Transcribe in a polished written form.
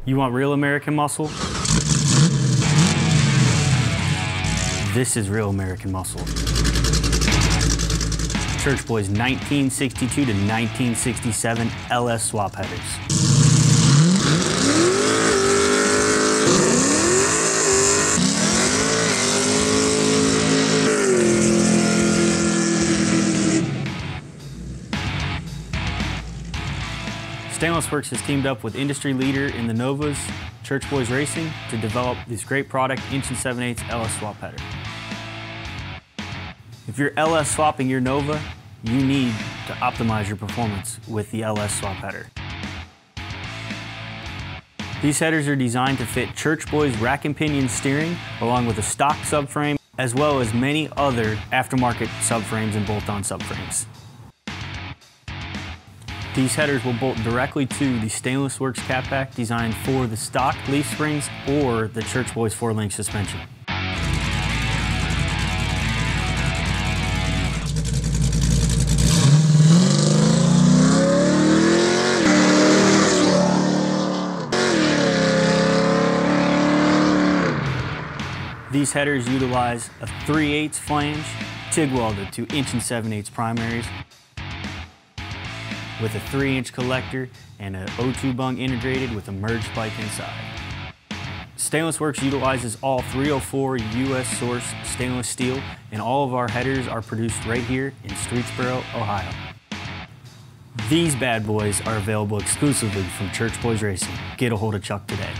You want real American muscle? This is real American muscle. Church Boy's 1962 to 1967 LS swap headers. Stainless Works has teamed up with industry leader in the Novas, Church Boys Racing, to develop this great product, inch and 7/8 LS swap header. If you're LS swapping your Nova, you need to optimize your performance with the LS swap header. These headers are designed to fit Church Boys rack and pinion steering, along with a stock subframe, as well as many other aftermarket subframes and bolt-on subframes. These headers will bolt directly to the Stainless Works catback designed for the stock leaf springs or the Church Boys 4-link suspension. These headers utilize a 3/8 flange, TIG welded to inch and 7/8 primaries, with a 3-inch collector and an O2 bung integrated with a merge spike inside. Stainless Works utilizes all 304 US source stainless steel, and all of our headers are produced right here in Streetsboro, Ohio. These bad boys are available exclusively from Church Boys Racing. Get a hold of Chuck today.